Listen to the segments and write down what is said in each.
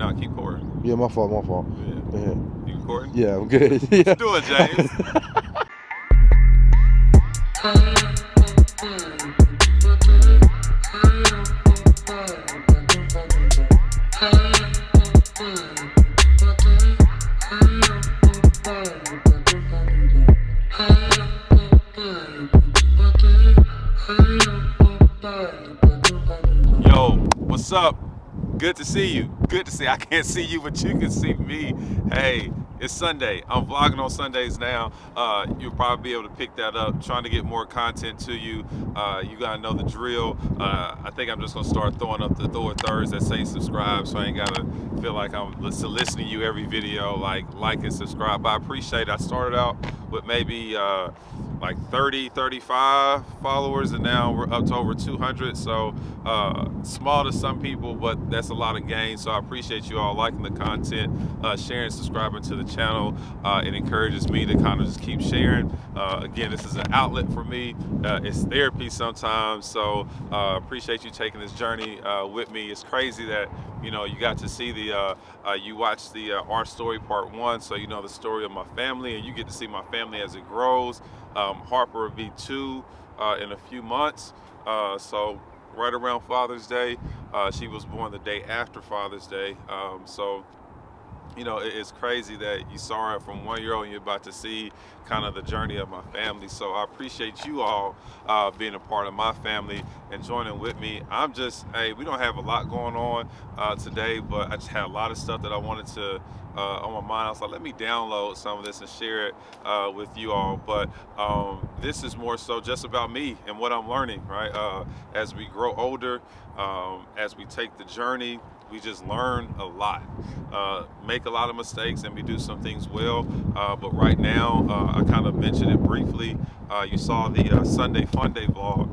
now. Keep recording. Yeah, my fault, my fault. Yeah. Yeah, You recording? yeah, I'm good. What Yeah. you doing, James? Yo, what's up? Good to see you. Good to see. I can't see you, but you can see me. Hey, it's Sunday. I'm vlogging on Sundays now. You'll probably be able to pick that up. Trying to get more content to you. You gotta know the drill. I think I'm just gonna start throwing up the Thor thirds that say subscribe, so I ain't gotta feel like I'm soliciting you every video. Like and subscribe. But I appreciate it. I started out with maybe like 30, 35 followers, and now we're up to over 200. So small to some people, but that's a lot of gain. So I appreciate you all liking the content, sharing, subscribing to the channel. It encourages me to kind of just keep sharing. Again, this is an outlet for me. It's therapy sometimes. So appreciate you taking this journey with me. It's crazy that you got to see you watched the Our Story Part 1, so you know the story of my family, and you get to see my family as it grows. Harper will be 2 in a few months. So right around Father's Day. She was born the day after Father's Day. So it's crazy that you saw her from 1 year old and you're about to see kind of the journey of my family. So I appreciate you all being a part of my family and joining with me. Hey, we don't have a lot going on today, but I just had a lot of stuff that I wanted to on my mind. I was like, let me download some of this and share it with you all. But this is more so just about me and what I'm learning, right? As we grow older, as we take the journey, we just learn a lot, make a lot of mistakes, and we do some things well. But right now, I kind of mentioned it briefly. You saw the Sunday Fun Day vlog,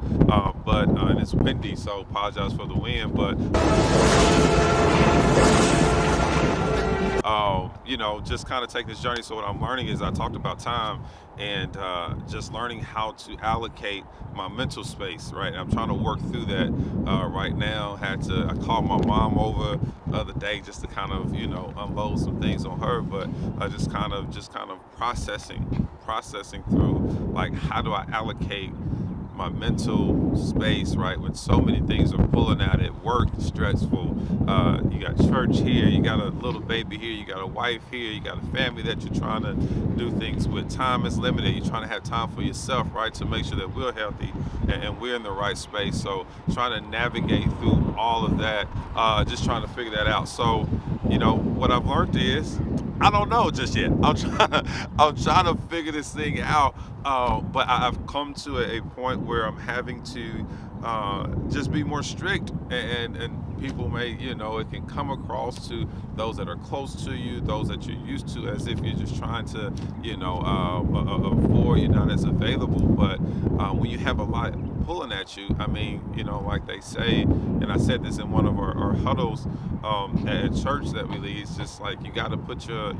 but and it's windy, so apologize for the wind. But just kind of take this journey. So what I'm learning is I talked about time and just learning how to allocate my mental space, right? I'm trying to work through that right now. I called my mom over the other day just to kind of, unload some things on her, but just kind of processing through, like, how do I allocate my mental space, right? When so many things are pulling at it, work stressful, you got church here, you got a little baby here, you got a wife here, you got a family that you're trying to do things with. Time is limited. You're trying to have time for yourself, right? To make sure that we're healthy and we're in the right space. So trying to navigate through all of that, just trying to figure that out. So, what I've learned is I don't know just yet. I'm trying to figure this thing out. But I've come to a point where I'm having to just be more strict, and people may, it can come across to those that are close to you, those that you're used to, as if you're just trying to, avoid, you're not as available. But when you have a lot pulling at you, I mean, like they say, and I said this in one of our huddles at church that we lead, it's just like you got to put your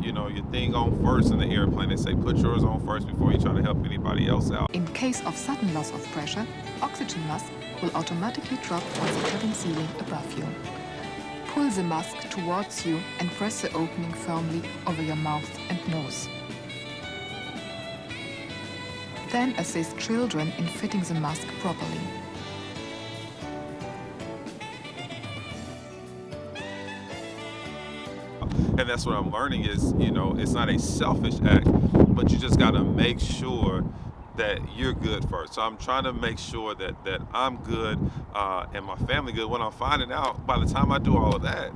thing on first in the airplane. They say put yours on first before you try to help anybody else out. In case of sudden loss of pressure, oxygen mask will automatically drop on the cabin ceiling above you. Pull the mask towards you and press the opening firmly over your mouth and nose. Then assist children in fitting the mask properly. And that's what I'm learning is, it's not a selfish act, but you just got to make sure that you're good first. So I'm trying to make sure that I'm good and my family good. When I'm finding out, by the time I do all of that,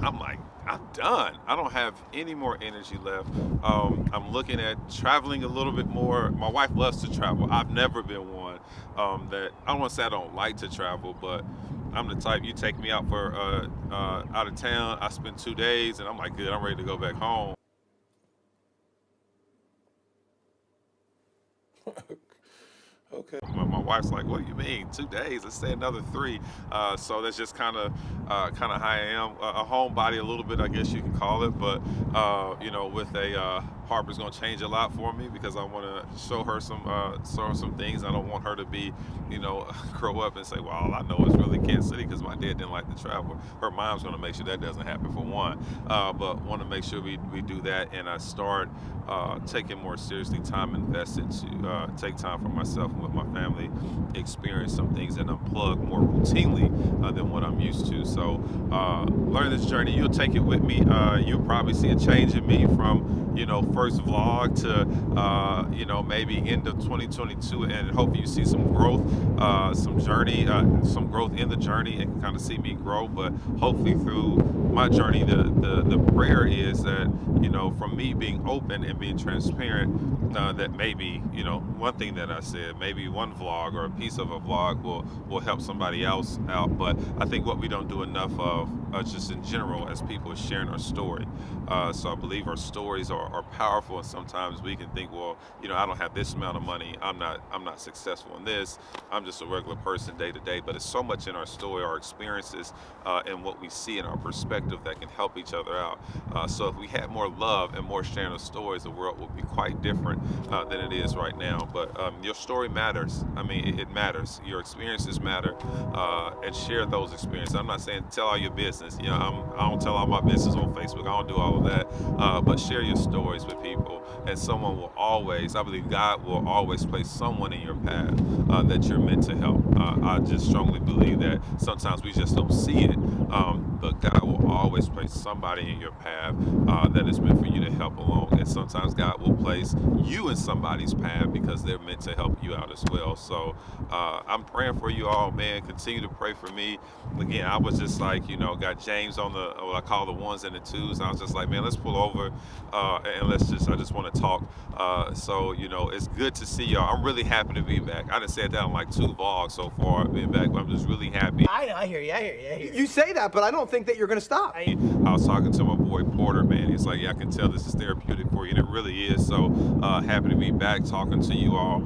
I'm like, I'm done. I don't have any more energy left. I'm looking at traveling a little bit more. My wife loves to travel. I've never been one that, I don't want to say I don't like to travel, but I'm the type, you take me out for out of town, I spend 2 days, and I'm like, good, I'm ready to go back home. Okay. My wife's like, what do you mean 2 days? Let's stay another 3. So that's just kind of how I am. A homebody a little bit, I guess you can call it, but with a Harper's gonna change a lot for me because I want to show her some things. I don't want her to be, grow up and say, well, all I know is really Kansas City because my dad didn't like to travel. Her mom's gonna make sure that doesn't happen for one. But want to make sure we do that, and I start taking more seriously time invested to take time for myself and with my family, experience some things and unplug more routinely than what I'm used to. So learn this journey. You'll take it with me. You'll probably see a change in me from first vlog to maybe end of 2022, and hopefully you see some growth, some journey, some growth in the journey, and kind of see me grow. But hopefully through my journey, the prayer is that from me being open and being transparent, that maybe one thing that I said, maybe one vlog or a piece of a vlog will help somebody else out. But I think what we don't do enough of, just in general, as people, is sharing our story. So I believe our stories are powerful, and sometimes we can think, well, I don't have this amount of money, I'm not successful in this, I'm just a regular person day to day. But it's so much in our story, our experiences, and what we see in our perspective that can help each other out. So if we had more love and more sharing of stories, the world would be quite different than it is right now. But your story matters. I mean, it matters. Your experiences matter, and share those experiences. I'm not saying tell all your business. I don't tell all my business on Facebook. I don't do all of that. But share your stories with people, and someone will always, I believe God will always place someone in your path that you're meant to help. I just strongly believe that sometimes we just don't see it, but God will always place somebody in your path that is meant for you to help along. And sometimes God will place you in somebody's path because they're meant to help you out as well. So I'm praying for you all, man. Continue to pray for me. Again, I was just like, got James on what I call the ones and the twos. And I was just like, man, let's pull over and I just want to talk. So, it's good to see y'all. I'm really happy to be back. I done said that on like 2 vlogs so far being back, but I'm just really happy. I hear you. You say that, but I don't think that you're going to stop. I was talking to my boy Porter, man. He's like, yeah, I can tell this is therapeutic for you, and it really is. So happy to be back talking to you all.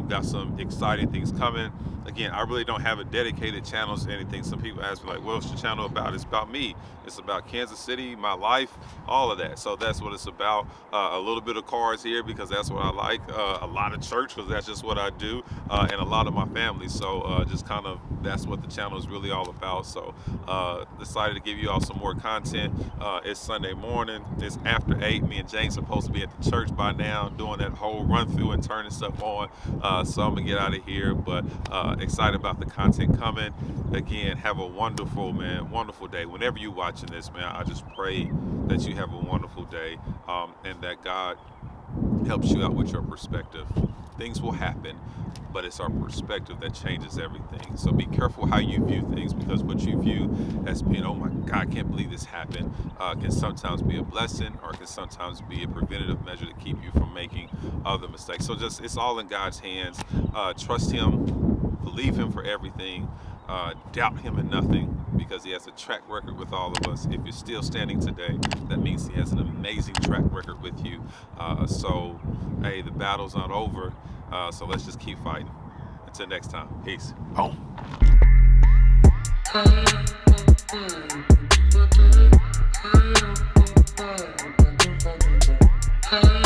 Got some exciting things coming. Again, I really don't have a dedicated channel to anything. Some people ask me like, what's your channel about? It's about me. It's about Kansas City, my life, all of that. So that's what it's about. A little bit of cars here because that's what I like. A lot of church because that's just what I do. And a lot of my family. So just kind of, that's what the channel is really all about. So decided to give you all some more content. It's Sunday morning. It's after 8. Me and James are supposed to be at the church by now doing that whole run through and turning stuff on. So I'm going to get out of here. But excited about the content coming. Again, have a wonderful day. Whenever you're watching this, man, I just pray that you have a wonderful day, and that God helps you out with your perspective. Things will happen, but it's our perspective that changes everything. So be careful how you view things, because what you view as being, oh my God, I can't believe this happened, can sometimes be a blessing, or can sometimes be a preventative measure to keep you from making other mistakes. So just, it's all in God's hands. Trust Him, believe Him for everything. Doubt Him in nothing, because He has a track record with all of us. If you're still standing today, that means He has an amazing track record with you. So, hey, the battle's not over. So let's just keep fighting. Until next time, peace. Boom. Hey.